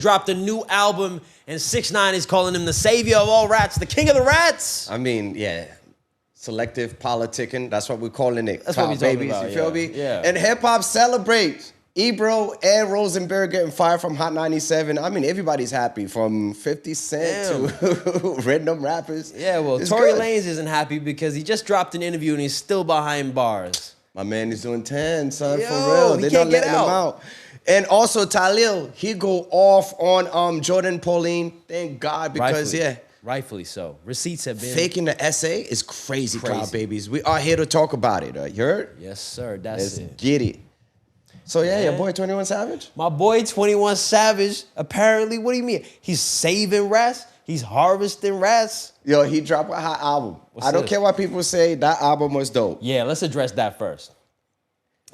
dropped a new album, and 6ix9ine is calling him the savior of all rats, the king of the rats. I mean, yeah. Selective politicking. That's what we're calling it. That's what we're talking about. You feel me? Yeah. And hip hop celebrates. Ebro and Rosenberg getting fired from Hot 97. I mean, everybody's happy from 50 Cent to random rappers. Yeah, well, it's Tory good. Lanez isn't happy because he just dropped an interview and he's still behind bars. My man is doing 10, son, Yo, for real. he They're can't not get letting him out. And also Talil, he go off on Jordan Pauline. Thank God, because Rightfully so. Receipts have been faking the essay is crazy, Cloud Babies. We are here to talk about it. You heard? Yes, sir. That's it. Get it. So yeah, your boy 21 Savage? My boy 21 Savage, apparently, what do you mean? He's saving rats? He's harvesting rats? Yo, he dropped a hot album. I don't care what people say, that album was dope. Yeah, let's address that first.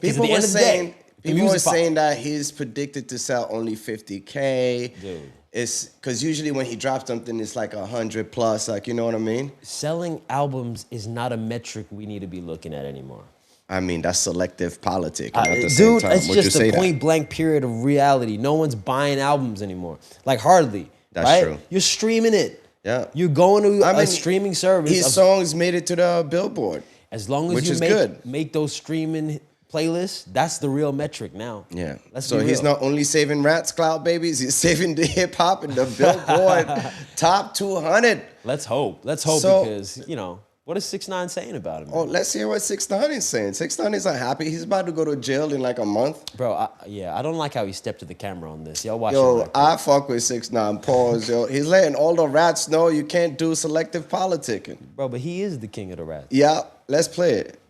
People were saying that he's predicted to sell only 50K. Dude. It's because usually when he drops something, it's like 100 plus, like, you know what I mean? Selling albums is not a metric we need to be looking at anymore. I mean, that's selective politics. Dude, it's just a point blank period of reality. No one's buying albums anymore. Like, hardly. That's true. You're streaming it. Yeah. You're going to a streaming service. His songs made it to the Billboard. As long as you make those streaming playlists, that's the real metric now. Yeah. So he's not only saving rats, Cloud Babies, he's saving the hip hop and the Billboard top 200. Let's hope. Let's hope because, you know, what is 6ix9ine saying about him? Oh, let's hear what 6ix9ine is saying. 6ix9ine is unhappy. He's about to go to jail in like a month. Bro, I don't like how he stepped to the camera on this. Y'all watch it. Yo, I fuck with 6ix9ine. Pause, yo. He's letting all the rats know you can't do selective politicking. Bro, but he is the king of the rats. Yeah, let's play it.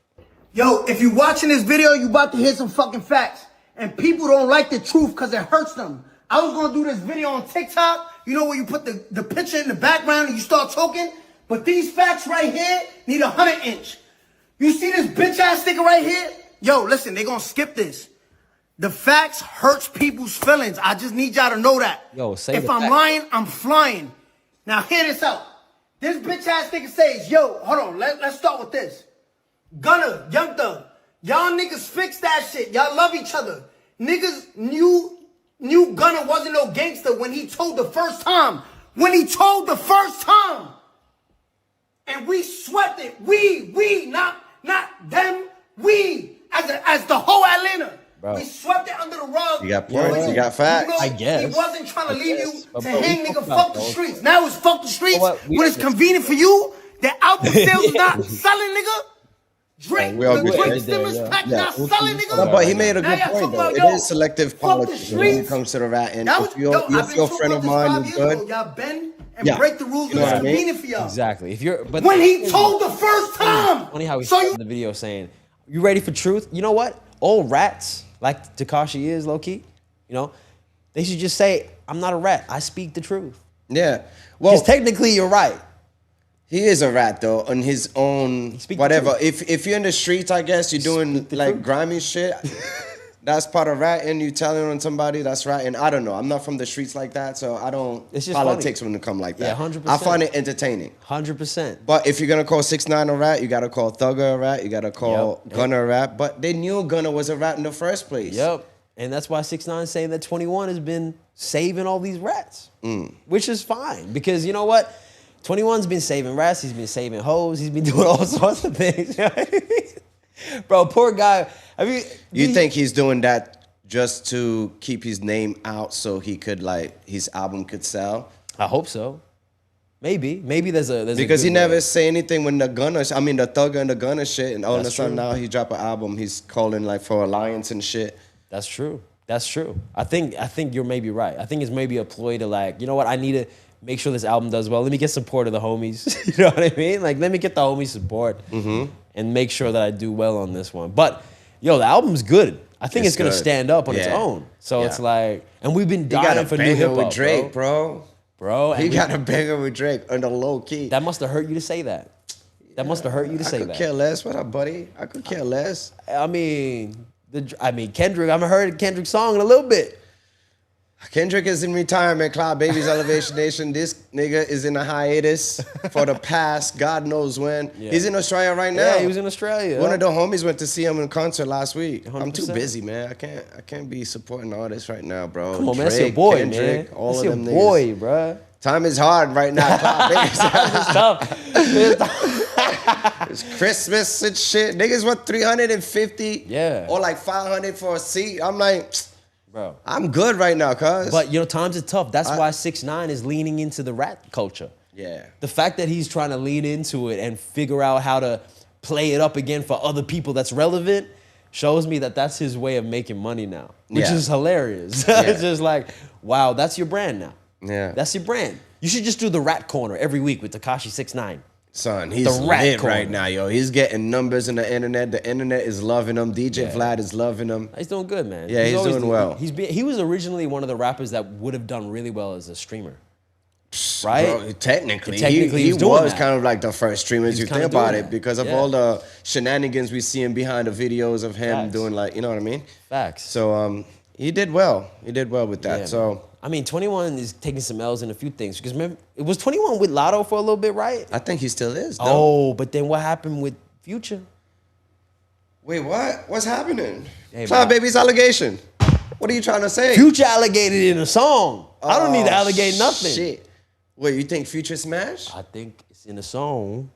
Yo, if you watching this video, you about to hear some fucking facts. And people don't like the truth because it hurts them. I was going to do this video on TikTok. You know where you put the picture in the background and you start talking? But these facts right here need 100-inch. You see this bitch-ass sticker right here? Yo, listen, they going to skip this. The facts hurts people's feelings. I just need y'all to know that. Yo, say if I'm lying, I'm flying. Now, hear this out. This bitch-ass sticker says, yo, hold on, let's start with this. Gunna, Young Thug, y'all niggas fix that shit. Y'all love each other. Niggas knew Gunna wasn't no gangster when he told the first time. When he told the first time. And we swept it. We, not them. We, as the whole Atlanta. Bro. We swept it under the rug. You got points. You got facts. You know, I guess. He wasn't trying to leave you to hang nigga fuck the streets. Now it's fuck the streets. When it's convenient for you, the album sales is not selling, nigga. Drink, the drink stimulus pack not selling, nigga. No, but he made a good point, though. It is selective politics when it comes to the rat. And if you're a friend of mine, you're good. Y'all bend and break the rules when it's convenient for y'all. Exactly. But when he told the first time. Funny how he started the video saying, you ready for truth? You know what? Old rats, like Tekashi is, low-key, you know, they should just say, I'm not a rat. I speak the truth. Yeah. Well, because technically you're right. He is a rat though, on his own, whatever. If you're in the streets, I guess you're doing like grimy shit. That's part of ratting. You telling on somebody that's ratting. I don't know. I'm not from the streets like that, so I don't. It's just politics when it come like that. Yeah, 100%. I find it entertaining. 100%. But if you're gonna call 6ix9ine a rat, you gotta call Thugger a rat. You gotta call Gunna a rat. But they knew Gunna was a rat in the first place. Yep. And that's why 6ix9ine saying that 21 has been saving all these rats, which is fine because you know what. 21's been saving rats, he's been saving hoes, he's been doing all sorts of things. Bro, poor guy. I mean, you think he's doing that just to keep his name out so he could his album could sell? I hope so. Maybe there's because he never say anything when the Thugger and the Gunna shit, and all of a sudden now he drop an album, he's calling for alliance and shit. That's true. That's true. I think you're maybe right. I think it's maybe a ploy to you know what, I need to make sure this album does well. Let me get support of the homies. You know what I mean? Like, let me get the homies support and make sure that I do well on this one. But, yo, the album's good. I think it's going to stand up on its own. So it's like, and we've been dying for new hip-hop, with Drake, bro. He got a banger with Drake on the low key. That must have hurt you to say that. That must have hurt you to say that. I could care less. What up, buddy? I could care less. I mean, Kendrick, I haven't heard Kendrick's song in a little bit. Kendrick is in retirement, Cloud Baby's Elevation Nation. This nigga is in a hiatus for the past, God knows when. Yeah. He's in Australia right now. Yeah, he was in Australia. One of the homies went to see him in concert last week. 100%. I'm too busy, man. I can't be supporting artists right now, bro. Come on, man. That's your boy, Kendrick, man. All that's of your them boy, niggas. bro. Time is hard right now, Cloud Baby's. It's tough. It's tough. It's Christmas and shit. Niggas want 350 or like 500 for a seat. I'm like, bro, I'm good right now, cuz. But, times are tough. That's why 6ix9ine is leaning into the rap culture. Yeah. The fact that he's trying to lean into it and figure out how to play it up again for other people that's relevant shows me that that's his way of making money now, which is hilarious. It's just like, wow, that's your brand now. Yeah. That's your brand. You should just do the Rat Corner every week with Tekashi 6ix9ine. Son, he's lit right now, yo. He's getting numbers on the internet. The internet is loving him. DJ Vlad is loving him. He's doing good, man. Yeah, he's doing well. He was originally one of the rappers that would have done really well as a streamer. Right? Bro, technically he was kind of like the first streamer, as you think about it, because of all the shenanigans we see him behind the videos of him doing, like, you know what I mean? Facts. So he did well. He did well with that. Yeah, so man. I mean, 21 is taking some L's in a few things. Because remember, it was 21 with Lotto for a little bit, right? I think he still is, though. Oh, but then what happened with Future? Wait, what? What's happening? Hey, Cloud Baby's allegation. What are you trying to say? Future alligated in a song. I don't need to allegate nothing. Shit. Wait, you think Future smashed? I think it's in a song.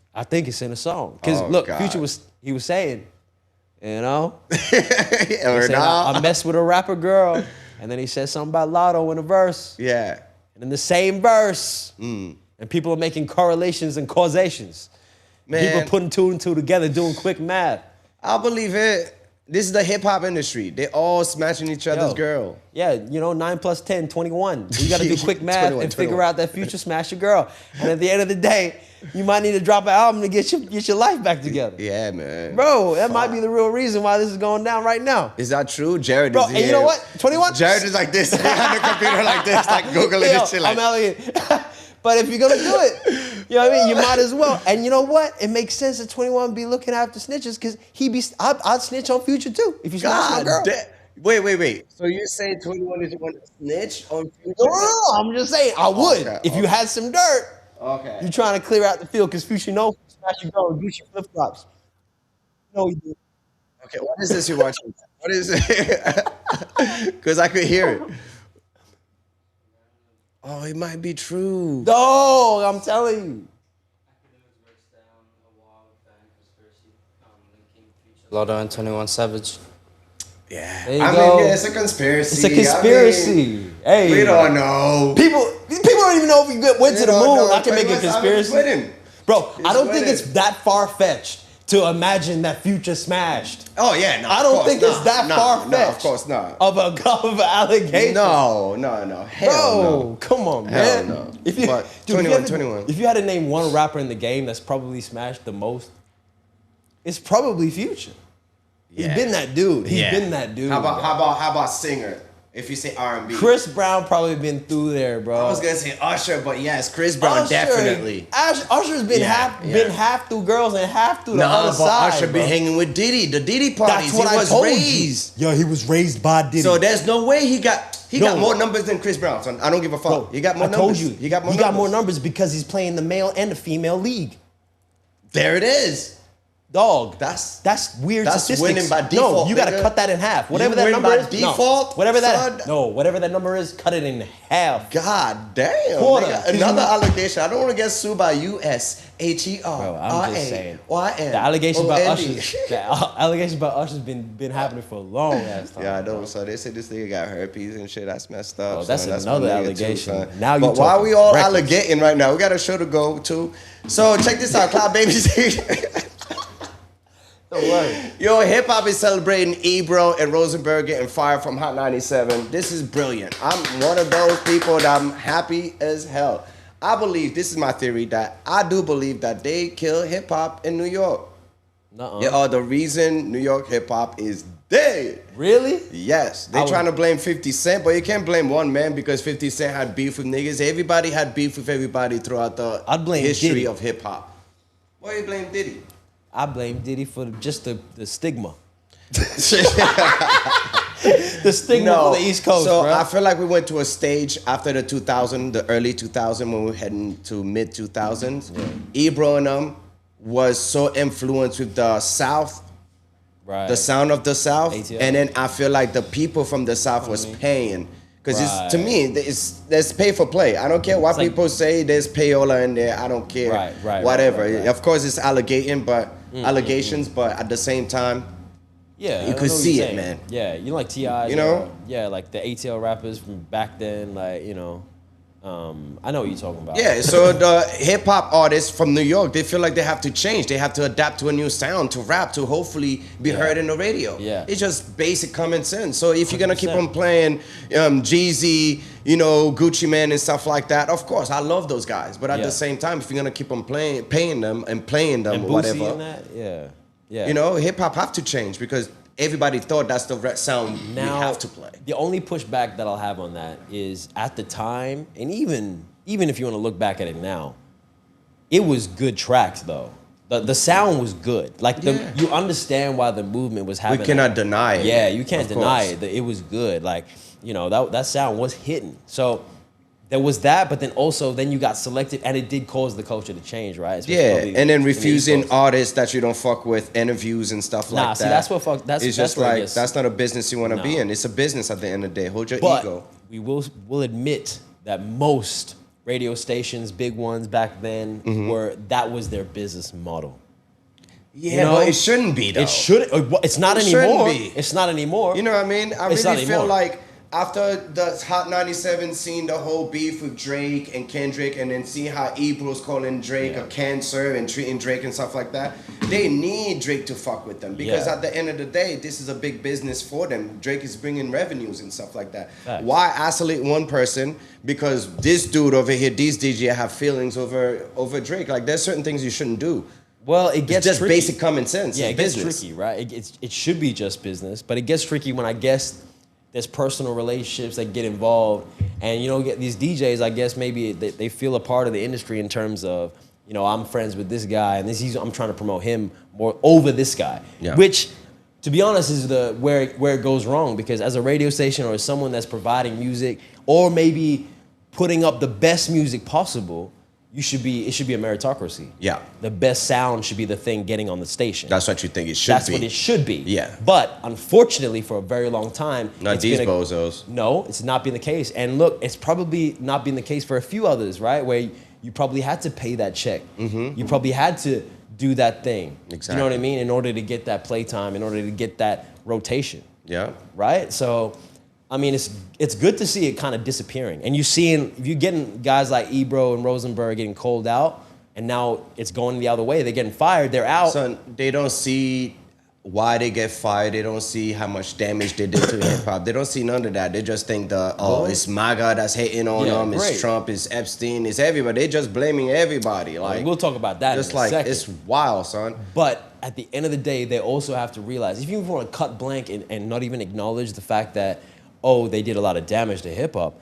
Because look, God. Future was saying, I messed with a rapper girl. And then he said something about Lotto in a verse. Yeah. And in the same verse, and people are making correlations and causations. Man. People putting two and two together, doing quick math. I believe it. This is the hip-hop industry. They all smashing each other's girl. Yeah, 9 plus 10, 21. You got to do quick math and figure out that Future smashed your girl. And at the end of the day, you might need to drop an album to get your life back together. Yeah, man. Bro, that might be the real reason why this is going down right now. Is that true? Jared Bro, is here. And you know what? 21? Jared is like this, behind the computer like this, like Googling and shit. Like. I'm Elliot. But if you're going to do it, you know what I mean? You might as well. And you know what? It makes sense that 21 be looking after snitches because I'd snitch on Future too if you smash my girl. Wait. So you're saying 21 is going to snitch on Future? No, I'm just saying I would. If you had some dirt. Okay. You're trying to clear out the field because Future knows smash your girl and Gucci flip-flops. No, he did. Okay, what is this you're watching? What is it? Because I could hear it. Oh, it might be true. No, I'm telling you. Lotto and 21 Savage. Yeah. There you go. Yeah, it's a conspiracy. It's a conspiracy. Hey, we don't know. People don't even know if we went to the moon. I can make a conspiracy. Bro, I don't think it's that far-fetched to imagine that Future smashed. Oh, yeah, no. I don't think it's that far-fetched. No, of course not. Of an allegation. No. Hell no. Come on, Hell man. no. If you, 21. If you had to name one rapper in the game that's probably smashed the most, it's probably Future. Yeah. He's been that dude. He's been that dude. How about singer? If you say R&B, Chris Brown probably been through there, bro. I was gonna say Usher, but yes, Chris Brown definitely. Usher's been half through girls and half through the other side. Usher been hanging with Diddy, the Diddy parties. That's what he was raised. Yo, he was raised by Diddy. So there's no way he got more numbers than Chris Brown. So I don't give a fuck. Bro, he got more numbers. I told you, he got more numbers because he's playing the male and the female league. There it is. Dog, that's weird that's statistics. Winning by default. No, you gotta cut that in half. Whatever that number is, default. Whatever that number is, cut it in half. God damn. Another allegation. I don't want to get sued by USHER. Bro, I'm just saying. The allegation about Usher's been happening for a long ass time. Yeah, I know. So they say this nigga got herpes and shit. That's messed up. Oh, that's another allegation. Now you. But why we all allegating right now? We got a show to go to. So check this out, Cloud Babies. Yo, hip hop is celebrating Ebro and Rosenberg getting fired from Hot 97. This is brilliant. I'm one of those people that I'm happy as hell. I believe, this is my theory, that I do believe that they kill hip hop in New York. Yeah, the reason New York hip hop is dead. Really? Yes. They're trying to blame 50 Cent, but you can't blame one man because 50 Cent had beef with niggas. Everybody had beef with everybody throughout the history of hip hop. Why you blame Diddy? I blame Diddy for just the stigma. The the stigma No. for the East Coast, So bro. I feel like we went to a stage after the 2000, the early 2000, when we were heading to mid 2000s. Ebro and them was so influenced with the South, Right. the sound of the South, ATL. and then I feel like the people from the South was paying. Because Right. to me, there's pay for play. I don't care what like- people say. There's payola in there. I don't care. Right, Whatever. right. Of course, it's allegations, but at the same time, Yeah, You I could know what see you're it, saying. man. Yeah, you know, like T.I.'s, You know? yeah, like the ATL rappers from back then, like, you know, I know what you're talking about. yeah. So the hip hop artists from New York, they feel like they have to change. They have to adapt to a new sound to rap to hopefully be heard in the radio. Yeah. It's just basic common sense. So if you're gonna keep 100%. on playing Jeezy, you know, Gucci Man and stuff like that, of course I love those guys. But at Yeah. the same time, if you're gonna keep on paying them and playing them and or Boosie whatever, and that, yeah. you know, hip hop have to change because everybody thought that's the sound Now, we have to play. The only pushback that I'll have on that is at the time, and even if you want to look back at it now, it was good tracks though. The sound was good. Like Yeah. you understand why the movement was happening. We cannot deny it. Yeah, you can't Of deny course. it. That it was good. Like, you know, that sound was hitting. So there was that, but then also then you got selected, and it did cause the culture to change, right? Especially Yeah, probably and then in the East refusing Coast. artists that you don't fuck with, interviews and stuff Nah, like see, that. that's what fuck. That's It's that's just where it like gets- that's not a business you want to be No. in. It's a business at the end of the day. Hold your But ego. we will admit that most radio stations, big ones back then, that was their business model. Yeah, you know, but it shouldn't be though. It should. It's not It shouldn't anymore. be. It's not anymore. You know what I mean? I It's really not feel anymore. like after the Hot 97 seen the whole beef with Drake and Kendrick, and then see how Ebro's calling Drake a cancer and treating Drake and stuff like that, they need Drake to fuck with them because Yeah. at the end of the day, this is a big business for them. Drake is bringing revenues and stuff like that. Facts. Why isolate one person? Because this dude over here, these DJ have feelings over Drake. Like there's certain things you shouldn't do. Well, it It's gets just tricky. basic common sense. Yeah, It's it gets business. tricky, right? It should be just business, but it gets tricky when I guess there's personal relationships that get involved, and you know, get these DJs. I guess maybe they feel a part of the industry in terms of, you know, I'm friends with this guy, and I'm trying to promote him more over this guy, Yeah. which, to be honest, is where it goes wrong, because as a radio station or as someone that's providing music or maybe putting up the best music possible, it should be a meritocracy. Yeah. The best sound should be the thing getting on the station. That's what you think it should That's be. what it should be. Yeah. But unfortunately, for a very long time, Not it's these been bozos. No, it's not been the case. And look, it's probably not been the case for a few others, right? Where you probably had to pay that check. You probably had to do that thing. You know what I Exactly. mean? In order to get that playtime, in order to get that rotation, Yeah. right? So, I mean, it's good to see it kind of disappearing. And you're getting guys like Ebro and Rosenberg getting called out, and now it's going the other way. They're getting fired. They're out. Son, they don't see why they get fired. They don't see how much damage they did to hip hop. They don't see none of that. They just think it's MAGA that's hating on Yeah, them. It's great. Trump. It's Epstein. It's everybody. They just blaming everybody. Like we'll talk about that just in a like second. it's wild, son. But at the end of the day, they also have to realize, if you want to cut blank and not even acknowledge the fact that, they did a lot of damage to hip hop,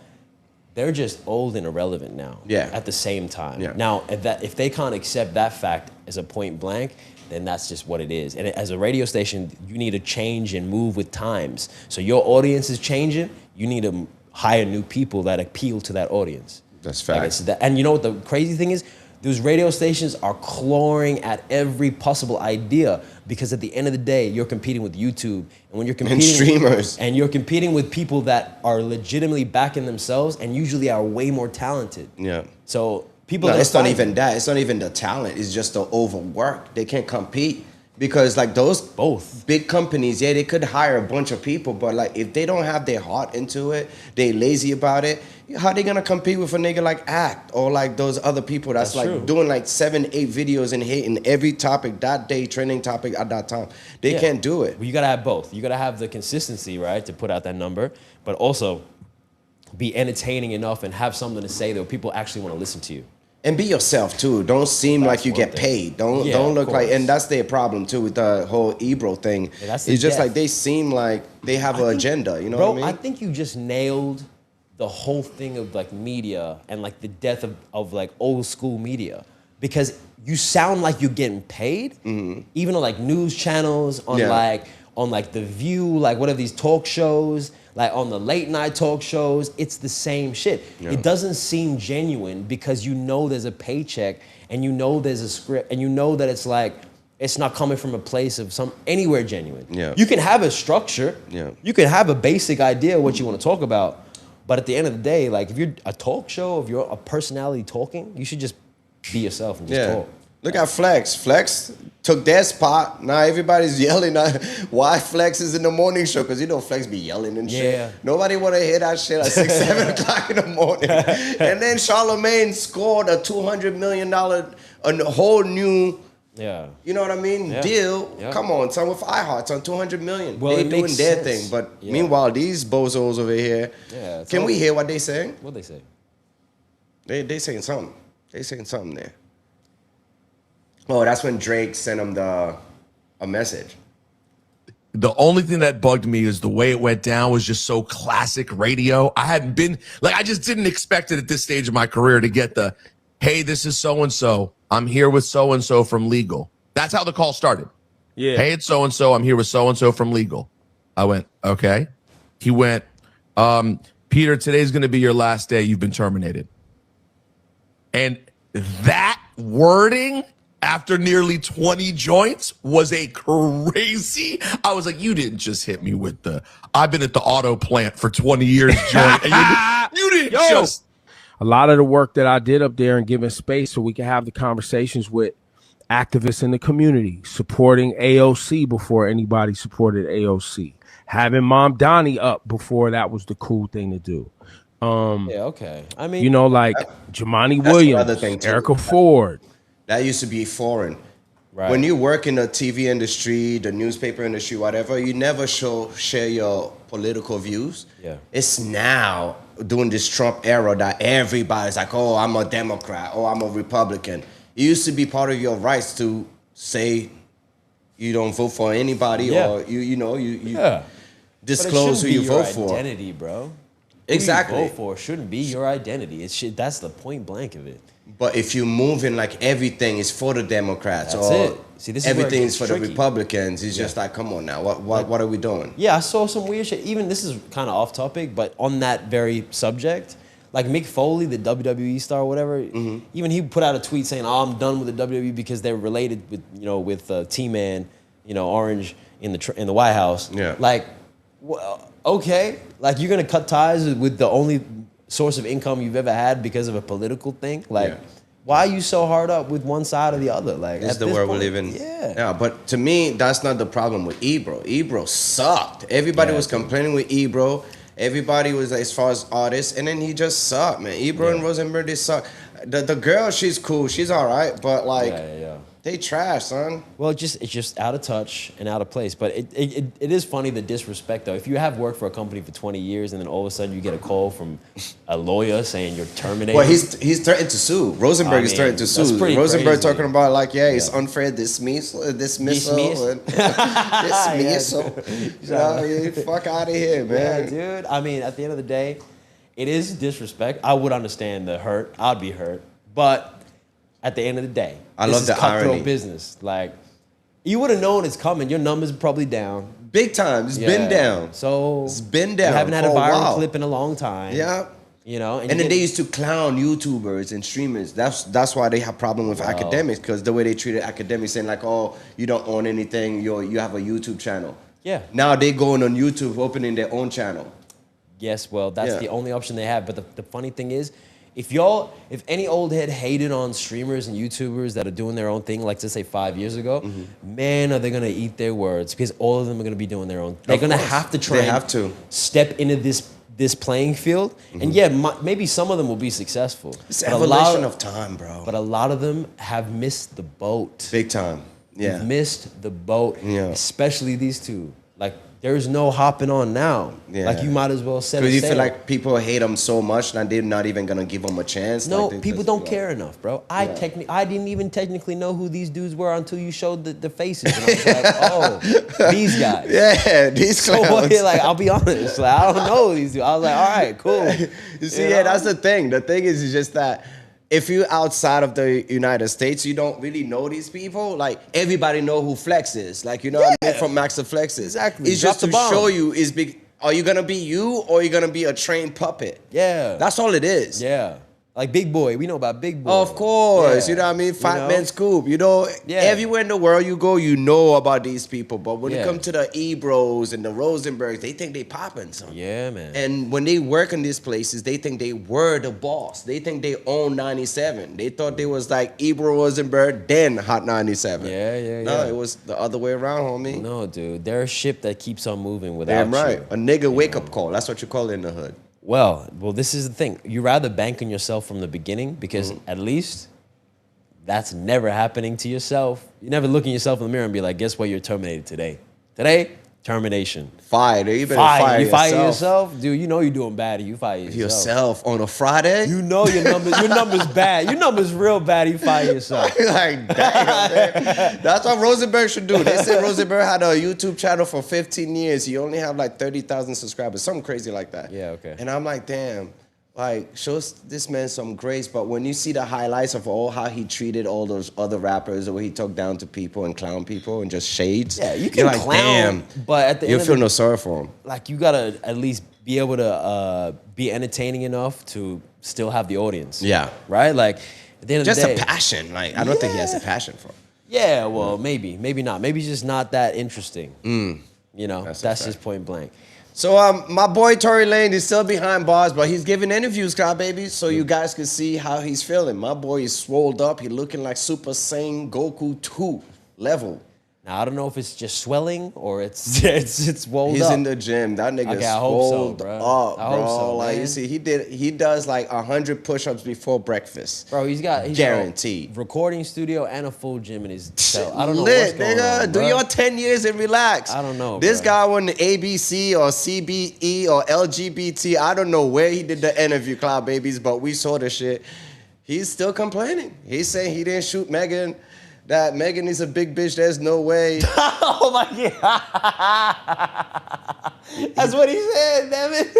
they're just old and irrelevant now. Yeah. At the same time. Yeah. Now, if they can't accept that fact as a point blank, then that's just what it is. And as a radio station, you need to change and move with times. So your audience is changing. You need to hire new people that appeal to that audience. That's Like facts. and you know what the crazy thing is? Those radio stations are clawing at every possible idea, because at the end of the day, you're competing with YouTube, and when you're competing streamers. and you're competing with people that are legitimately backing themselves and usually are way more talented. Yeah. So people. No, are it's not fighting. even that. It's not even the talent. It's just the overwork. They can't compete because like those Both. big companies, yeah, they could hire a bunch of people, but like if they don't have their heart into it, they lazy about it. How they gonna compete with a nigga like Act or like those other people that's That's like true. doing like 7, 8 videos and hitting every topic that day, trending topic at that time? They Yeah. can't do it. Well, you gotta have both. You gotta have the consistency, right, to put out that number, but also be entertaining enough and have something to say that people actually want to listen to you. And be yourself too. Don't seem That's like you one get thing. paid. Don't Yeah, of look like. course. And that's their problem too with the whole Ebro thing. Yeah, that's the it's just death. like they seem like they have an agenda. You know Bro, what I mean? think you just nailed the whole thing of like media and like the death of like old school media, because you sound like you're getting paid, even on like news channels, on Yeah. like The View, like what are these talk shows? like on the late night talk shows, it's the same shit. Yeah. It doesn't seem genuine because you know there's a paycheck and you know there's a script and you know that it's like, it's not coming from a place of anywhere genuine. Yeah. You can have a structure. Yeah. You can have a basic idea of what you want to talk about. But at the end of the day, like if you're a talk show, if you're a personality talking, you should just be yourself and just talk. Look at Flex. Flex took their spot. Now everybody's yelling. Why Flex is in the morning show? Because you know Flex be yelling and shit. Yeah. Nobody want to hear that shit at 6, 7 o'clock in the morning. And then Charlemagne scored a $200 million, a whole new, you know what I mean, deal. Yeah. Come on, son, with iHeart, son, $200 million. Well, they it doing makes their sense. thing. But meanwhile, these bozos over here, can we hear what they saying? What they say? They saying something. They saying something there. Oh, that's when Drake sent him a message. The only thing that bugged me is the way it went down was just so classic radio. I just didn't expect it at this stage of my career to get the, hey, this is so-and-so. I'm here with so-and-so from Legal. That's how the call started. Yeah. Hey, it's so-and-so. I'm here with so-and-so from Legal. I went, okay. He went, Peter, today's going to be your last day. You've been terminated. And that wording after nearly 20 joints was a crazy. I was like, you didn't just hit me with the, I've been at the auto plant for 20 years joint. And you didn't just. A lot of the work that I did up there and giving space so we can have the conversations with activists in the community, supporting AOC before anybody supported AOC, having Mom Donnie up before that was the cool thing to do. I mean, you know, like Jamani Williams, Erica Ford. That used to be foreign. Right. When you work in the TV industry, the newspaper industry, whatever, you never share your political views. Yeah. It's now during this Trump era that everybody's like, oh, I'm a Democrat, oh, I'm a Republican. It used to be part of your rights to say you don't vote for anybody or you disclose who you vote for. Identity, bro. Exactly. Who you vote for shouldn't be your identity. That's the point blank of it. But if you move in like everything is for the Democrats That's or it. See, this is everything is for tricky. the Republicans, it's just like, come on now, what are we doing? Yeah, I saw some weird shit. Even this is kind of off topic, but on that very subject, like Mick Foley, the WWE star or whatever, even he put out a tweet saying, "Oh, I'm done with the WWE because they're related with T-Man, Orange in the White House." Yeah. Like, well, okay, like you're gonna cut ties with the only source of income you've ever had because of a political thing? Like, why are you so hard up with one side or the other? Like, this is the world we live in. Yeah, but to me, that's not the problem with Ebro. Ebro sucked. Everybody was complaining with Ebro. Everybody was, as far as artists, and then he just sucked, man. Ebro and Rosenberg, they suck. The girl, she's cool. She's all right, but like, they trash, son. Well, it's just out of touch and out of place. But it is funny, the disrespect, though. If you have worked for a company for 20 years and then all of a sudden you get a call from a lawyer saying you're terminated. Well, he's threatened to sue. Rosenberg is threatened to sue. Rosenberg crazy. Talking about like, it's unfair dismissal. Dismissal. Fuck out of here, man. Yeah, dude. I mean, at the end of the day, it is disrespect. I would understand the hurt. I'd be hurt. But at the end of the day, I love the irony. Business. Like, you would have known it's coming. Your numbers are probably down. Big time. It's been down. So it's been down. You haven't had a viral clip in a long time. Yeah. And then they used to clown YouTubers and streamers. That's why they have problem with academics, because the way they treated academics, saying like, oh, you don't own anything, you have a YouTube channel. Yeah. Now they going on YouTube, opening their own channel. Yes, well, that's the only option they have. But the funny thing is, if any old head hated on streamers and YouTubers that are doing their own thing, like let's say 5 years ago, man, are they gonna eat their words, because all of them are gonna be doing their own. They're gonna have to try. They have to step into this playing field, and maybe some of them will be successful. It's evolution of time, bro. But a lot of them have missed the boat. Big time. Yeah. Missed the boat. Yeah. Especially these two. Like, there's no hopping on now. Yeah. Like, you might as well set a sail. Because you feel like people hate them so much that they're not even going to give them a chance. No, like people don't care enough, bro. I didn't even technically know who these dudes were until you showed the faces. And I was like, oh, these guys. Yeah, these clowns. So, like, I'll be honest. Like, I don't know these dudes. I was like, all right, cool. You see, that's the thing. The thing is just that if you're outside of the United States, you don't really know these people. Like, everybody know who Flex is. Like, what I mean, from Max to Flex is. Exactly. It's just to show you is big. Are you gonna be you, or are you gonna be a trained puppet? Yeah. That's all it is. Yeah. Like Big Boy. We know about Big Boy. Of course. Yeah. You know what I mean? Fat know? Man Scoop. You know, Yeah. everywhere in the world you go, you know about these people. But when it Yeah. comes to the Ebros and the Rosenbergs, they think they popping something. Yeah, man. And when they work in these places, they think they were the boss. They think they own 97. They thought they was like Ebro Rosenberg, then Hot 97. Yeah. No, it was the other way around, homie. No, dude. They're a ship that keeps on moving without Damn right. you. A nigga wake-up call. That's what you call it in the hood. Well, this is the thing. You rather bank on yourself from the beginning because at least that's never happening to yourself. You never look in yourself in the mirror and be like, guess what? You're terminated today. Today, termination. Fired. You better Fire. You fire yourself. yourself? Dude, you know you're doing bad. You fire yourself. Yourself on a Friday? You know your number's bad. Your number's real bad. You fire yourself. Like, damn, man. That's what Rosenberg should do. They said Rosenberg had a YouTube channel for 15 years. He only had like 30,000 subscribers, something crazy like that. Yeah, okay. And I'm like, damn, like, shows this man some grace. But when you see the highlights of all how he treated all those other rappers, the way he talked down to people and clown people and just shades. Yeah, you you're can like, clown, damn, but at the you end of feel the no sorry for him. like you gotta at least be able to be entertaining enough to still have the audience. Yeah. Right? Like at the end of Just the day. a passion. Like, I don't think he has a passion for it. Yeah, well, maybe not. Maybe he's just not that interesting. You know, That's that's a just point blank. So my boy Tory Lane is still behind bars, but he's giving interviews, Cloud Baby, so you guys can see how he's feeling. My boy is swolled up. He's looking like Super Saiyan Goku 2 level. Now I don't know if it's just swelling or it's rolled He's up. in the gym. That nigga Okay, I hope so, swolled bro. up, I hope bro. so, Like, man. you see, he does like 100 push-ups before breakfast. Bro, he's got Guaranteed. recording studio and a full gym in his cell. I don't know Lit, what's going nigga. on, Do bro. your 10 years and relax. I don't know, This bro. guy won the ABC or CBE or LGBT. I don't know where he did the interview, Cloud Babies, but we saw the shit. He's still complaining. He's saying he didn't shoot Megan. That Megan is a big bitch. There's no way. Oh my god. That's what he said, damn it.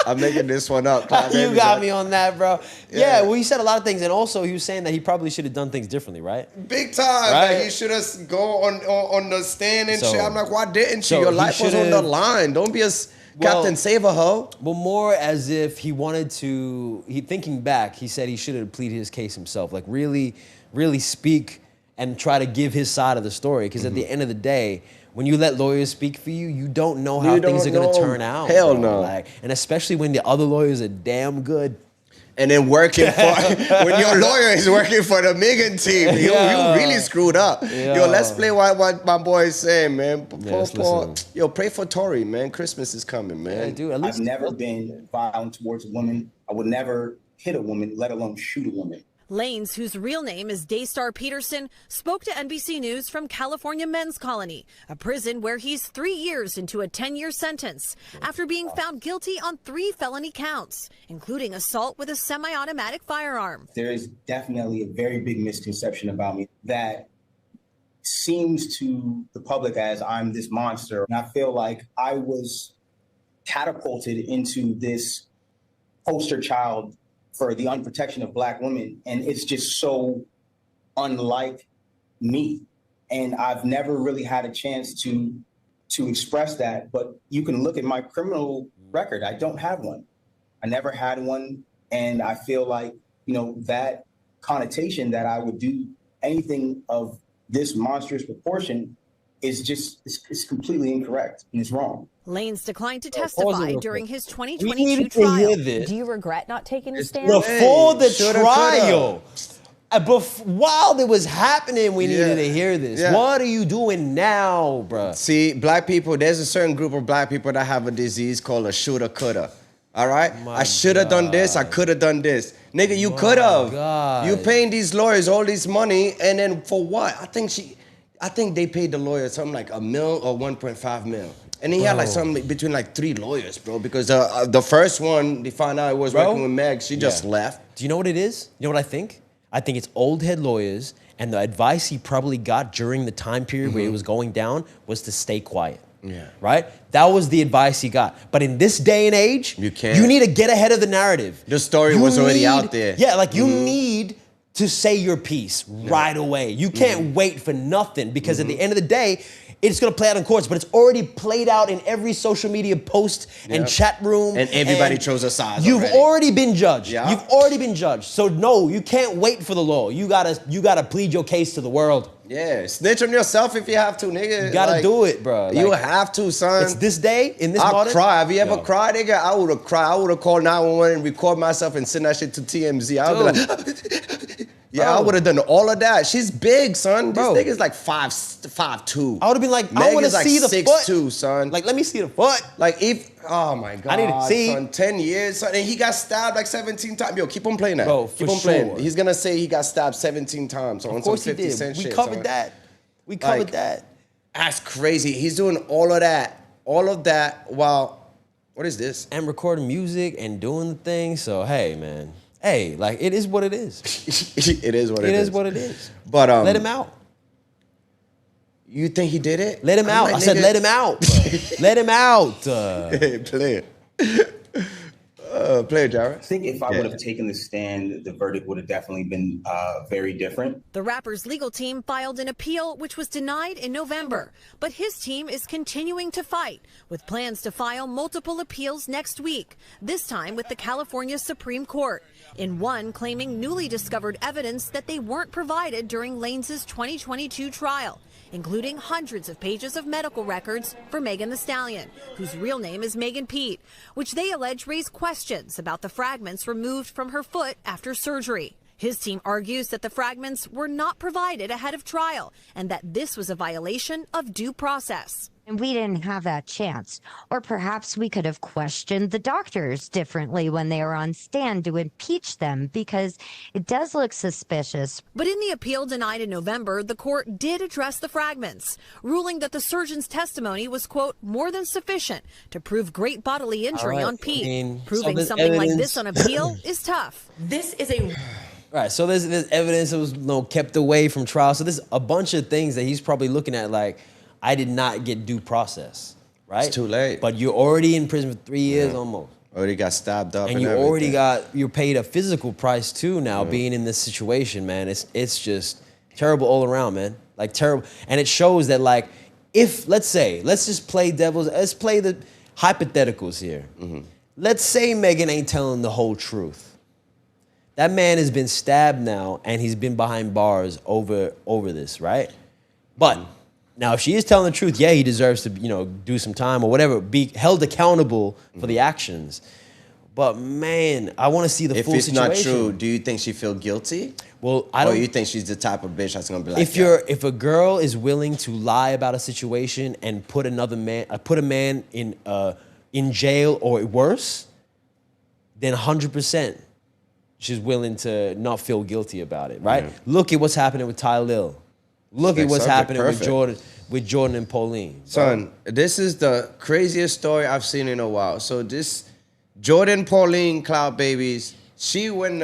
I'm making this one up. Cloud You Babies. got me on that, bro. Yeah. Yeah, well, he said a lot of things, and also he was saying that he probably should have done things differently, right? Big time. Right. Like, he should have go on the stand and So- shit. I'm like, why didn't you? so Your he life was on the should've- line. Don't be a Captain Save-A-Ho. Well, more as if he wanted to. Thinking back, he said he should have pleaded his case himself. Like really speak and try to give his side of the story. Because at the end of the day, when you let lawyers speak for you, you don't know how You things don't are going to know. turn out. Hell bro. no. Like, and especially when the other lawyers are damn good. And then working for, when your lawyer is working for the Megan team, you really screwed up. Yo, let's play what my boy is saying, man. let's listen. Yo, pray for Tory, man. Christmas is coming, man. Yeah, dude, at least I've never been violent towards a woman. I would never hit a woman, let alone shoot a woman. Lanes, whose real name is Daystar Peterson, spoke to NBC News from California Men's Colony, a prison where he's 3 years into a 10-year sentence after being found guilty on 3 felony counts, including assault with a semi-automatic firearm. There is definitely a very big misconception about me that seems to the public as I'm this monster. And I feel like I was catapulted into this poster child for the unprotection of Black women. And it's just so unlike me. And I've never really had a chance to express that. But you can look at my criminal record. I don't have one. I never had one. And I feel like, you know, that connotation that I would do anything of this monstrous proportion is just, it's completely incorrect and it's wrong. Lanes declined to pause it testify real during quick. his We 2022 needed to hear trial. this. Do you regret not taking a stand? Before the shoulda, trial. While it was happening, we needed to hear this. Yeah. What are you doing now, bruh? See, Black people, there's a certain group of Black people that have a disease called a shoulda, coulda. All right? I should have done this. I could have done this. Nigga, you could have. God. You paying these lawyers all this money, and then for what? I think they paid the lawyer something like $1 million or 1.5 million. And he had like something between like 3 lawyers, bro. Because the first one, they found out it was working with Meg. She just left. Do you know what it is? You know what I think? I think it's old head lawyers, and the advice he probably got during the time period where it was going down was to stay quiet. Yeah. Right? That was the advice he got. But in this day and age, You can't. you need to get ahead of the narrative. The story was already out there. Yeah, like you need to say your piece right away. You can't wait for nothing because at the end of the day, it's gonna play out in courts, but it's already played out in every social media post and chat room. And everybody chose a side. You've already been judged. Yeah. You've already been judged. So no, you can't wait for the law. You gotta plead your case to the world. Yeah, snitch on yourself if you have to, nigga. You gotta do it, bro. You have to, son. It's this day, in this I'll modern. cry. Have you ever cried, nigga? I would have cried. I would have called 911 and record myself and send that shit to TMZ. I would be like, yeah, I would have done all of that. She's big, son. This nigga's like 5'2". I would have been like, Meg I want to is like see the 6'2", foot. son. Like, let me see the foot. Like, if, oh my God. I need to see. Son, 10 years, son. And he got stabbed like 17 times. Yo, keep on playing that. Bro, keep for on playing. sure. He's going to say he got stabbed 17 times. So Of on some course he 50 did. Cent We shit, covered son. that. We covered Like, that. That's crazy. He's doing all of that while, what is this? And recording music and doing the thing. So, hey, man. Hey, like, it is what it is. It is what it is. It is what it is. But let him out. You think he did it? Let him out. I said, let him out. Bro. Let him out. Hey, play it. Play it, Jared. I think if I would have taken the stand, the verdict would have definitely been very different. The rapper's legal team filed an appeal, which was denied in November. But his team is continuing to fight, with plans to file multiple appeals next week, this time with the California Supreme Court. In one claiming newly discovered evidence that they weren't provided during Lanez's 2022 trial, including hundreds of pages of medical records for Megan Thee Stallion, whose real name is Megan Pete, which they allege raise questions about the fragments removed from her foot after surgery. His team argues that the fragments were not provided ahead of trial and that this was a violation of due process. And we didn't have that chance. Or perhaps we could have questioned the doctors differently when they were on stand to impeach them, because it does look suspicious. But in the appeal denied in November, the court did address the fragments, ruling that the surgeon's testimony was, quote, more than sufficient to prove great bodily injury on Pete. Proving something like this on appeal is tough. This is a... Right, so there's evidence that was kept away from trial. So there's a bunch of things that he's probably looking at like, I did not get due process, right? It's too late. But you're already in prison for 3 years almost. Already got stabbed up And you already you're paid a physical price too now being in this situation, man. It's just terrible all around, man. Like terrible. And it shows that like, if, let's just play let's play the hypotheticals here. Let's say Megan ain't telling the whole truth. That man has been stabbed now and he's been behind bars over this, right? But now, if she is telling the truth, yeah, he deserves to, do some time or whatever, be held accountable for the actions. But man, I want to see the full situation. If it's not true, do you think she feel guilty? Well, I don't. Or you think she's the type of bitch that's gonna be like, if a girl is willing to lie about a situation and put a man in jail or worse, then 100% she's willing to not feel guilty about it, right? Look at what's happening with Ty Lil. Look at what's happening with Jordan and Pauline. Son, this is the craziest story I've seen in a while. So this Jordan Pauline Cloud Babies, she went,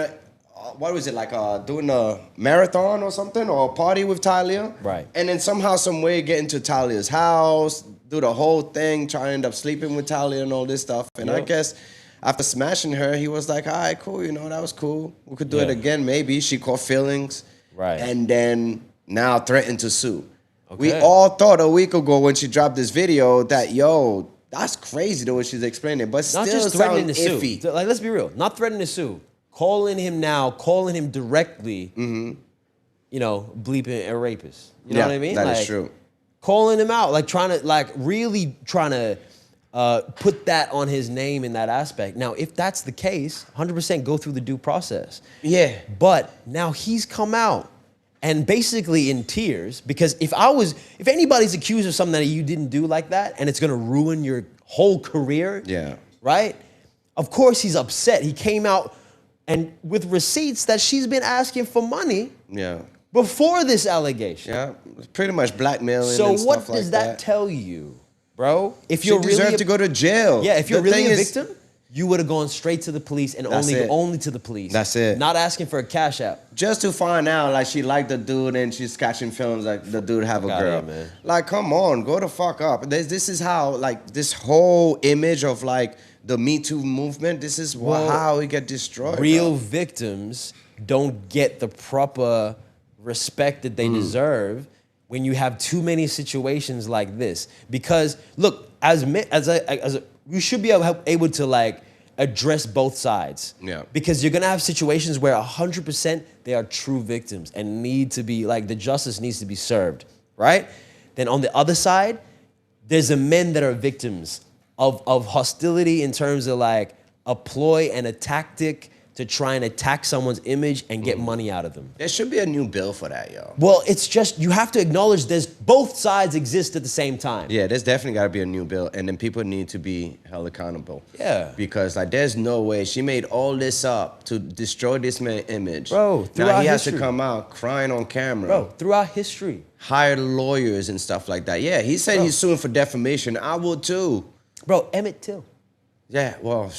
what was it, like doing a marathon or something, or a party with Talia? Right. And then somehow, some way, get into Talia's house, do the whole thing, try to end up sleeping with Talia and all this stuff. And I guess after smashing her, he was like, all right, cool, that was cool. We could do it again, maybe. She caught feelings. Right. And then now threatened to sue. Okay. We all thought a week ago when she dropped this video that, yo, that's crazy the way she's explaining, but not still just threatening to iffy. sue. Like, let's be real. Not threatening to sue. Calling him directly, bleeping a rapist. You know what I mean? That is true. Calling him out, really trying to put that on his name in that aspect. Now, if that's the case, 100% go through the due process. Yeah. But now he's come out and basically in tears, because if anybody's accused of something that you didn't do like that and it's gonna ruin your whole career, right? Of course he's upset. He came out and with receipts that she's been asking for money before this allegation. Yeah, pretty much blackmailing so and stuff what like does that tell you, bro? If she you're really deserved to go to jail. Yeah, if you're really a victim, you would have gone straight to the police and only to the police. That's it. Not asking for a cash app. Just to find out, like, she liked the dude and she's catching films like the dude have a girl. Here, man. Like, come on, go the fuck up. This is how, like, this whole image of, like, the Me Too movement. This is how we get destroyed. Real victims don't get the proper respect that they deserve when you have too many situations like this. Because look, you should be able to like address both sides. Yeah. Because you're gonna have situations where 100% they are true victims and need to be like the justice needs to be served, right? Then on the other side, there's the men that are victims of hostility in terms of like a ploy and a tactic to try and attack someone's image and get money out of them. There should be a new bill for that, yo. Well, it's just, you have to acknowledge there's both sides exist at the same time. Yeah, there's definitely got to be a new bill, and then people need to be held accountable. Yeah. Because like, there's no way she made all this up to destroy this man's image. Bro, now throughout he has history. to come out crying on camera. Bro, throughout history. Hired lawyers and stuff like that. Yeah, he said he's suing for defamation. I would too. Bro, Emmett Till. Yeah, well,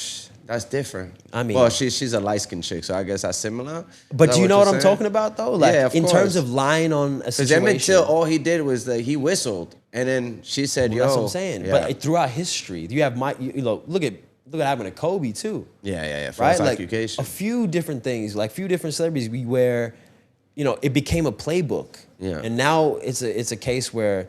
that's different. I mean, well, she's a light-skinned chick, so I guess that's similar. But do you know what I'm saying? talking about though? Like, yeah, of in course. terms of lying on a situation. Because Emmett Till, all he did was that he whistled, and then she said, Well, "Yo." that's what I'm saying. Yeah. But throughout history, you have look at what happened to Kobe too. Yeah. Right, False like accusation. a few different things, like few different celebrities, where, it became a playbook. Yeah. And now it's a case where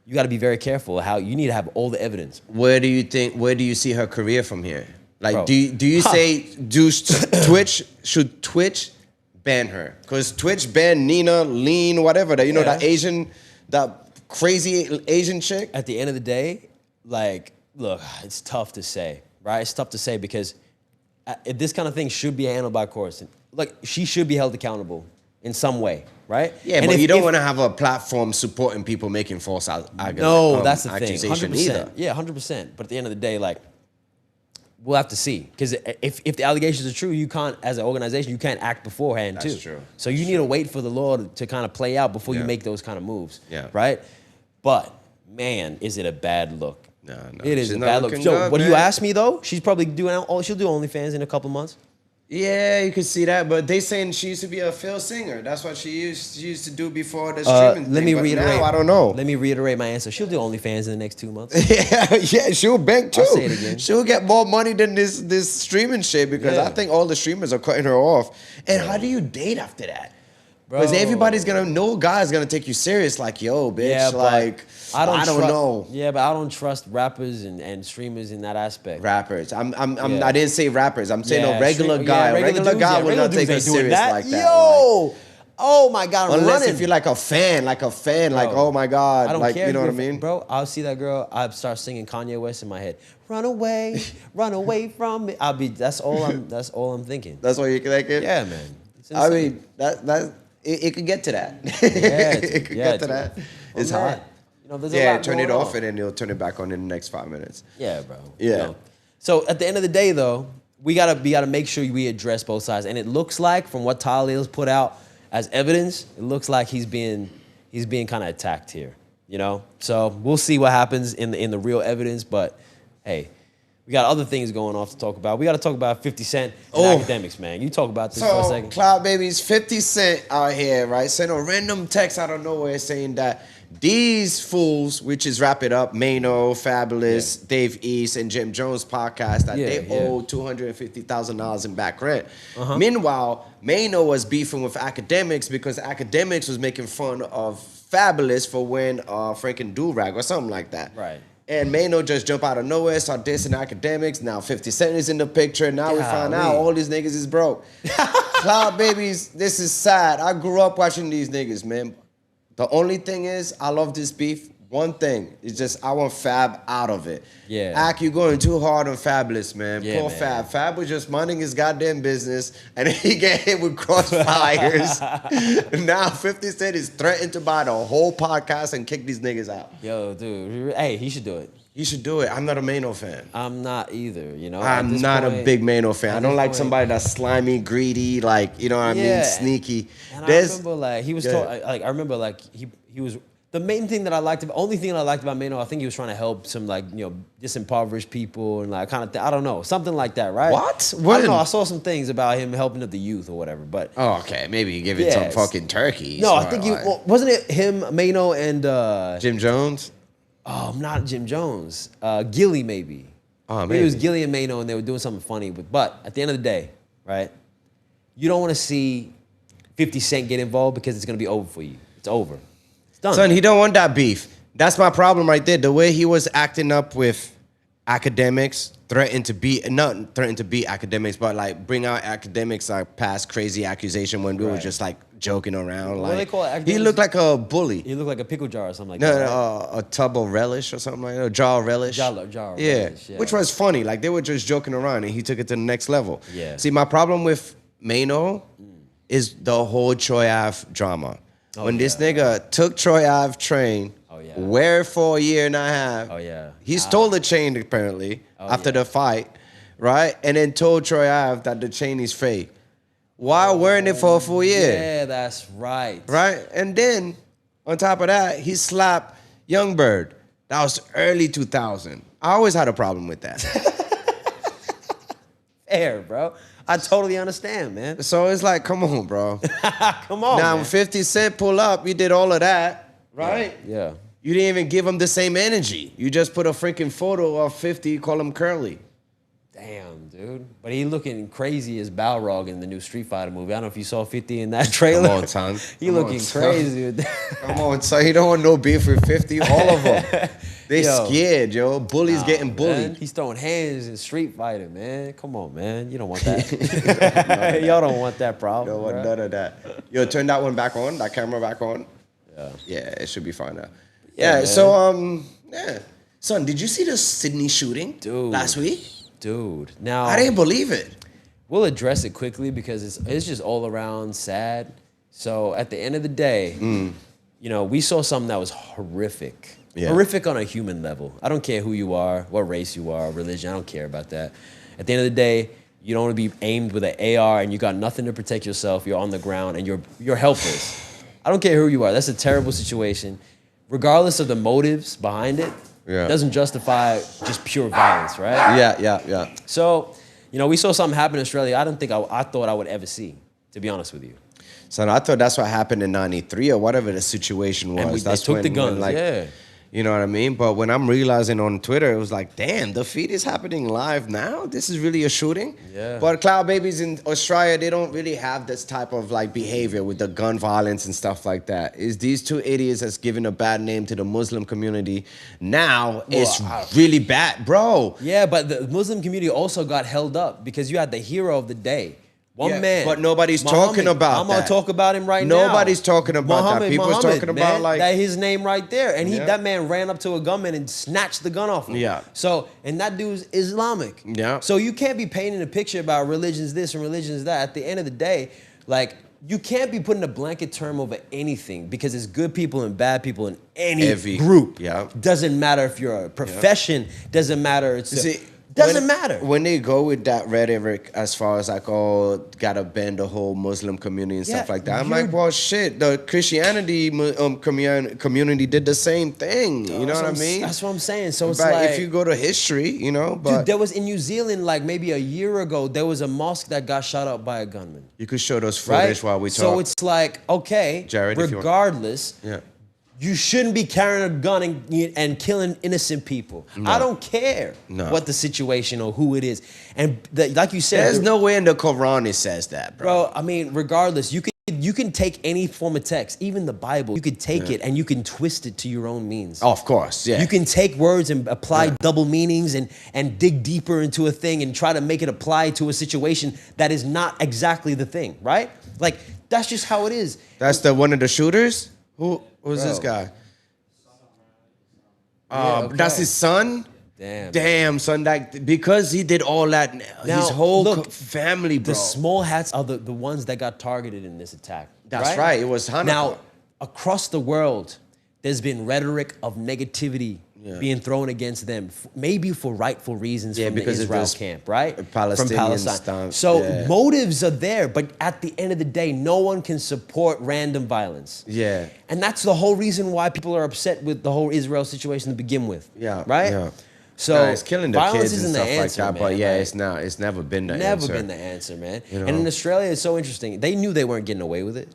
you got to be very careful how you need to have all the evidence. Where do you see her career from here? Like, Bro. do you say should Twitch ban her? Because Twitch banned Nina, Lean, whatever that that crazy Asian chick. At the end of the day, like, look, it's tough to say, right? It's tough to say because this kind of thing should be handled by courts. Like, she should be held accountable in some way, right? Yeah, and but you don't want to have a platform supporting people making false No, that's the thing. accusation 100%. either. Yeah, 100%. But at the end of the day, like, we'll have to see. Because if the allegations are true, you can't, as an organization, you can't act beforehand, That's too. true. So you need to wait for the law to kind of play out before you Yeah. make those kind of moves. Yeah. Right? But, man, is it a bad look. No. It is She's a not bad look. looking So, good, what you man. ask me, though, she's probably she'll do OnlyFans in a couple months. Yeah, you can see that, but they saying she used to be a field singer. That's what she used to do before the streaming Let thing. me But reiterate. now, I don't know. Let me reiterate my answer. She'll do OnlyFans in the next 2 months. yeah, she'll bank too. I'll say it again. She'll get more money than this streaming shit because Yeah. I think all the streamers are cutting her off. And how do you date after that? Because Bro. everybody's no guy's gonna take you serious. Like, yo, bitch, Yeah, but like I don't know. Yeah, but I don't trust rappers and streamers in that aspect. Rappers. Yeah. I didn't say rappers. I'm saying Yeah, a regular guy. A regular dudes, guy yeah, will regular not take dudes her ain't doing serious like that. Yo! Oh my God, I'm Unless running. if you're like a fan, like, oh my God. I don't like, care. you know what I mean? Bro, I'll see that girl, I'll start singing Kanye West in my head. Run away from me. That's all I'm thinking. That's what you're thinking? Yeah, man. It's I insane. mean, it could get to that. Yeah, it could get to dude. that. Oh, It's man. hot. There's a Yeah, lot turn going it off on. and then you'll turn it back on in the next 5 minutes. Yeah, bro. Yeah. So at the end of the day, though, we gotta make sure we address both sides. And it looks like, from what Tyler's put out as evidence, it looks like he's being kind of attacked here. So we'll see what happens in the real evidence. But hey, we got other things going off to talk about. We got to talk about 50 Cent and academics, man. You talk about this for a So, second. Cloud Babies, 50 Cent out here, right? Sent a random text out of nowhere saying that these fools, which is Wrap It Up, Mano, Fabulous, Dave East, and Jim Jones podcast, that they owe $250,000 in back rent. Meanwhile, Mano was beefing with academics because academics was making fun of Fabulous for wearing freaking do-rag or something like that. Right. And Mano just jump out of nowhere, start dissing academics. Now 50 Cent is in the picture. Now we find out all these niggas is broke. Cloud Babies, this is sad. I grew up watching these niggas, man. The only thing is, I love this beef. One thing is just I want Fab out of it. Yeah. Ak, you going too hard on Fabulous, man. Yeah, Poor man. Fab. Fab was just minding his goddamn business, and then he get hit with crossfires. Now 50 Cent is threatened to buy the whole podcast and kick these niggas out. Yo, dude. Hey, he should do it. He should do it. I'm not a Mano fan. I'm not either, I'm not a big Mano fan. I don't like point- somebody that's slimy, greedy, like, you know what I mean, Yeah. sneaky. And I remember, like, he was Go talking, like, I remember, like, he was, the main thing that I liked, only thing I liked about Mano, I think he was trying to help some, like, disimpoverished people and, like, kind of, I don't know, something like that, right? What? I When? don't know, I saw some things about him helping the youth or whatever, but. Oh, okay. Maybe you give it some Yes. fucking turkeys. No, I or think like- wasn't it him, Mano, and, Jim Jones? not Jim Jones, Gilly maybe. Maybe it was Gilly and Mano, and they were doing something funny. But at the end of the day, right? You don't want to see 50 Cent get involved because it's gonna be over for you. It's over. It's done. Son, he don't want that beef. That's my problem right there. The way he was acting up with academics, not threaten to be academics, but like bring out academics like past crazy accusation when we were just like joking around. What like do they call it? He looked like a bully. He looked like a pickle jar or something like that. No, a tub of relish or something like that. A jar of relish. Jar of relish, yeah. Which was funny. Like they were just joking around and he took it to the next level. Yeah. See, my problem with Mano is the whole Troy Ave drama. When this nigga took Troy Ave train, wear it for a year and a half. Oh, yeah. He stole the chain apparently after the fight, right? And then told Troy Ave that the chain is fake. While wearing it for a full year. Yeah, that's right. Right? And then, on top of that, he slapped Youngbird. That was early 2000. I always had a problem with that. Fair, bro. I totally understand, man. So it's like, come on, bro. Come on, Now, man. when 50 Cent pull up, you did all of that, right? Yeah. You didn't even give him the same energy. You just put a freaking photo of 50, call him Curly. Damn, dude. But he looking crazy as Balrog in the new Street Fighter movie. I don't know if you saw 50 in that trailer. Come on, son. He looking crazy with that. Come on, son. You don't want no beef with 50. All of them. They scared, yo. Bullies getting bullied. Man. He's throwing hands in Street Fighter, man. Come on, man. You don't want that. Y'all don't want that problem. Don't want none of that. Yo, turn that one back on. That camera back on. Yeah, it should be fine now. Yeah, so, Son, did you see the Sydney shooting last week? Dude. Now, I didn't believe it. We'll address it quickly because it's just all around sad. So at the end of the day, you know, we saw something that was horrific. Yeah. Horrific on a human level. I don't care who you are, what race you are, religion. I don't care about that. At the end of the day, you don't want to be aimed with an AR and you got nothing to protect yourself. You're on the ground and you're helpless. I don't care who you are. That's a terrible situation. Regardless of the motives behind it, doesn't justify just pure violence, right? Yeah. So, you know, we saw something happen in Australia I thought I would ever see, to be honest with you. Son, I thought that's what happened in 93 or whatever the situation was. They took the guns, You know what I mean? But when I'm realizing on Twitter, it was like, damn, the feed is happening live now? This is really a shooting? Yeah. But Cloud Babies in Australia, they don't really have this type of like behavior with the gun violence and stuff like that. It's these two idiots that's giving a bad name to the Muslim community. Now it's really bad, bro. Yeah, but the Muslim community also got held up because you had the hero of the day. One man. But nobody's talking about I'm going to talk about him right now. Nobody's talking about that. People's talking about like... That his name right there. And that man ran up to a gunman and snatched the gun off him. Yeah. So, and that dude's Islamic. Yeah. So you can't be painting a picture about religion's this and religion's that. At the end of the day, like, you can't be putting a blanket term over anything because there's good people and bad people in every group. Yeah. Doesn't matter if you're a profession. Doesn't matter. Doesn't matter. When they go with that rhetoric as far as like, oh, gotta bend the whole Muslim community and stuff like that. I'm like, well, shit, the Christianity community did the same thing. You know what I mean? That's what I'm saying. So it's but like... if you go to history, you know, but... Dude, there was in New Zealand, like maybe a year ago, there was a mosque that got shot up by a gunman. You could show those footage while we talk. So it's like, okay, Jared, regardless... You shouldn't be carrying a gun and killing innocent people. No. I don't care what the situation or who it is. And like you said... There's nowhere in the Quran it says that, bro. Bro, I mean, regardless, you can take any form of text, even the Bible. You could take it and you can twist it to your own means. Oh, of course, yeah. You can take words and apply double meanings and dig deeper into a thing and try to make it apply to a situation that is not exactly the thing, right? Like, that's just how it is. That's the one of the shooters? Who's this guy? That's his son? Damn, son. Because he did all that, now, his whole family, bro. The small hats are the ones that got targeted in this attack. That's right. It was Hanukkah. Now, across the world, there's been rhetoric of negativity being thrown against them, maybe for rightful reasons from the Israel camp, right? From Palestine. So motives are there, but at the end of the day, no one can support random violence. Yeah. And that's the whole reason why people are upset with the whole Israel situation to begin with. Yeah. Right? Yeah. So it's killing the violence kids and isn't stuff the answer, like that, man. but yeah, it's not. It's never been the answer. Never been the answer, man. You know? And in Australia, it's so interesting. They knew they weren't getting away with it.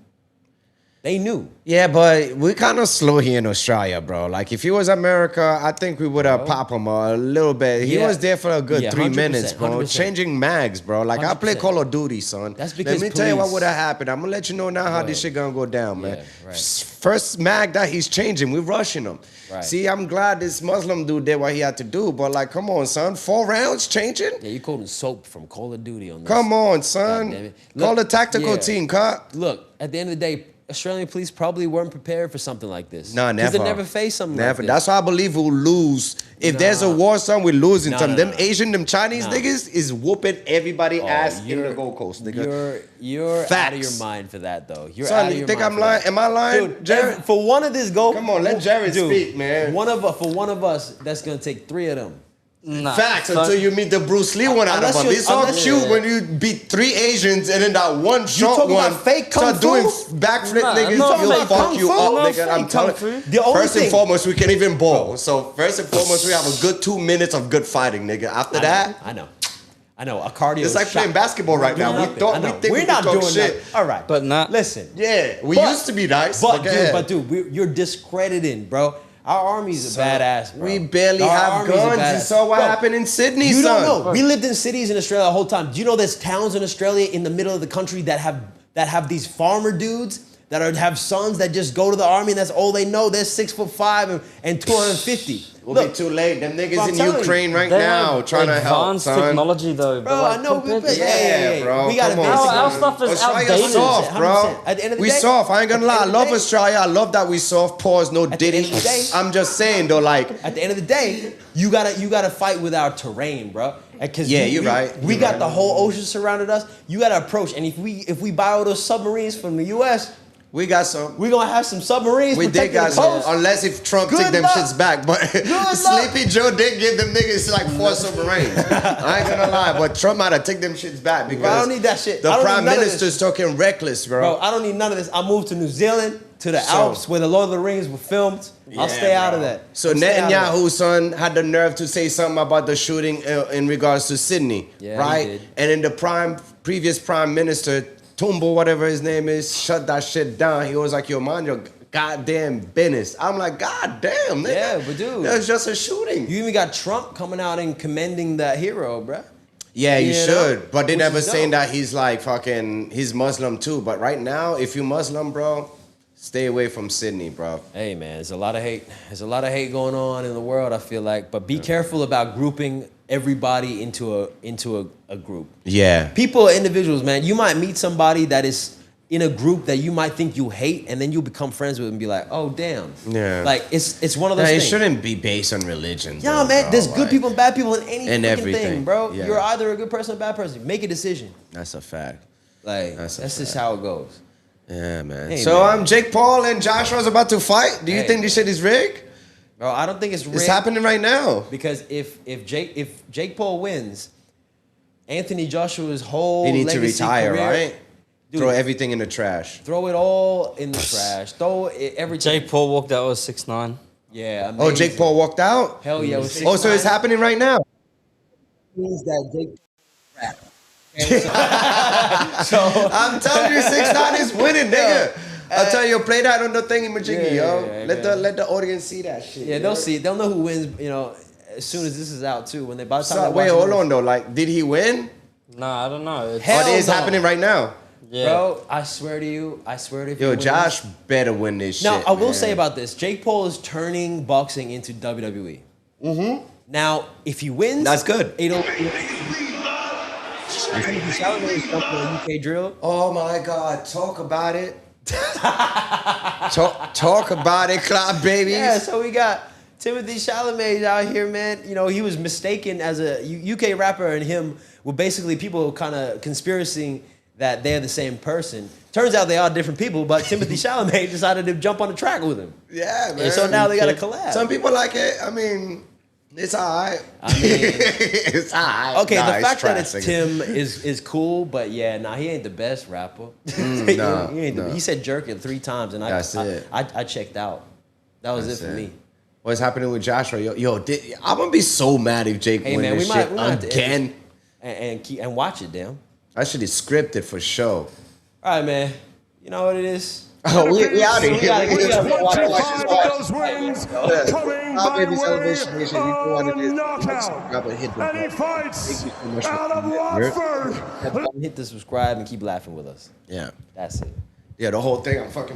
They knew. Yeah, but we kind of slow here in Australia, bro. Like, if he was America, I think we would have popped him a little bit. He was there for a good 3 minutes, bro. 100%. Changing mags, bro. Like, I play 100%. Call of Duty, son. That's because Let me tell you what police- would have happened. I'm going to let you know now how this shit going to go down, man. Yeah, right. First mag that he's changing, we're rushing him. Right. See, I'm glad this Muslim dude did what he had to do, but, like, come on, son. 4 rounds changing? Yeah, you quoting soap from Call of Duty on this. Come on, God son. damn it. Call Look, the tactical yeah. team, cut. Look, at the end of the day, Australian police probably weren't prepared for something like this. No, never. Because they never faced something like this. That's why I believe we'll lose. If there's a war, son, we're losing. Them Asian, them Chinese niggas is whooping everybody ass in the Gold Coast, nigga. You're out Facts. of your mind for that, though. You're Son, out of you your think mind I'm for lying? that. Am I lying, Dude, Jared? for one of this goal, Come on, let Jared speak, man. For one of us, that's gonna take 3 of them. Nah, Facts until you meet the Bruce Lee one out of Unless him. you- It's all unless- cute when you beat 3 Asians and then that one short talking one about fake kung start doing fu? backflip, Nah, niggas. not He'll fake fuck kung you fu, up, not nigga. I'm fake telling kung you. fu. The only First and thing- foremost, we can even ball. So first and foremost, we have a good 2 minutes of good fighting, nigga. After that, I know. A cardio. it's like playing basketball right now. We I know. think We're we not can talk doing shit. that. All right, But not- listen. Yeah, we But- used to be nice. But go ahead. dude, you're discrediting, bro. Our army's a badass, bro. We barely Our have army's a guns. You badass. saw what Bro, happened in Sydney, You son. don't know. We lived in cities in Australia the whole time. Do you know there's towns in Australia in the middle of the country that have these farmer dudes that have sons that just go to the army and that's all they know. They're 6'5" and 250. We'll be too late. Them niggas I'm in telling Ukraine you, right They now have trying to help, advanced son. technology, though. Bro, I know. Yeah, bro. We got Come on, advanced son. Our stuff is Australia's outdated. soft, bro. 100%. At the end of the we day- soft. I ain't gonna at the lie. I end of the love day- Australia. I love that we soft. Pause. No At the end Diddy. of the day- I'm just saying though, like. At the end of the day, you gotta fight with our terrain, bro. Because Yeah, you're right. We You're got right. the whole ocean surrounded us. You gotta approach, and if we buy all those submarines from the U.S., We got some. we're gonna have some submarines. We did protecting got the some. coast. Unless if Trump Good take them luck. shits back. But luck. Sleepy Joe did give them niggas like 4 submarines. I ain't gonna lie. But Trump had to take them shits back because I don't need that shit. I The don't prime need none of this. minister's talking reckless, Bro, I don't need none of this. I moved to New Zealand, to the So- Alps, where the Lord of the Rings were filmed. I'll stay out of that. So I'll stay out of that. Netanyahu, son, had the nerve to say something about the shooting in regards to Sydney, Yeah, he right? did. And then the previous prime minister, Tumbo, whatever his name is, shut that shit down. He was like, yo, mind your goddamn business. I'm like, god damn, nigga. Yeah, but dude. That was just a shooting. You even got Trump coming out and commending that hero, bro. Yeah, you You know? should. But they Which never is saying dope. that he's like fucking, he's Muslim too. But right now, if you Muslim, bro, stay away from Sydney, bro. Hey man, there's a lot of hate. There's a lot of hate going on in the world, I feel like. But be careful about grouping everybody into a group. Yeah. People are individuals, man. You might meet somebody that is in a group that you might think you hate, and then you become friends with and be like, oh damn. Yeah. Like it's one of those It things. shouldn't be based on religion. Yeah, though, man. bro. There's good Like, people and bad people in any in freaking everything. thing, bro. Yeah. You're either a good person or a bad person. Make a decision. That's a fact. Like That's that's, a just fact. how it goes. Yeah, man. Hey, So man. Jake Paul and Joshua's about to fight. Do you Hey. think this shit is rigged? Bro, I don't think it's rigged. It's happening right now. Because if Jake Paul wins, Anthony Joshua's whole He needs to legacy retire, career, right? Dude, Throw everything in the trash. throw it all in the trash. Throw it, everything. Jake Paul walked out with 6ix9ine. Yeah. Oh, amazing. Jake Paul walked out? Hell yeah. With Oh, so it's 6ix9ine. happening right now. Means that Jake I'm telling you, 6ix9ine is winning, nigga. I'll tell you, play that on the thing in Majiggy, yo. yeah, Let the audience see that shit. Yeah, yo. they'll see. They'll know who wins. You know, as soon as this is out too. When they by the time So, they wait, watch hold it, on though. Like, did he win? Nah, I don't know. It's, Hell Or it is no. happening right now? yeah. Bro, I swear to you, if he Yo, wins- Josh better win this Now, shit. I will man. say about this: Jake Paul is turning boxing into WWE. Mm-hmm. Now, if he wins, That's good. It'll. Chalamet is jumping on UK drill. Oh my God, talk about it. talk about it, club babies. Yeah, so we got Timothy Chalamet out here, man. You know, he was mistaken as a UK rapper, and him were basically people kind of conspiracying that they're the same person. Turns out they are different people, but Timothy Chalamet decided to jump on the track with him. Yeah, man. And so now they got a collab. Some people like it. I mean, it's alright. I mean, it's alright. okay, Nah, the fact that trash, it's nigga. Tim is cool, but yeah, nah, he ain't the best rapper. nah, he ain't nah. He said jerking 3 times, and That's it. I checked out. That was That's it for it. me. What's happening with Joshua? Yo, I'm gonna be so mad if Jake Hey win man, this we might shit have to again. and watch it, damn. That shit is scripted for sure. All right, man. You know what it is? Oh, we out of here. We gotta Watch those wins coming by Baby's way Elevation Nation. You know what it is. knockout. Grab a hit the And he button. fights Thank you so much out of for being here. Watford. hit the subscribe and keep laughing with us. Yeah. That's it. Yeah, the whole thing. I'm fucking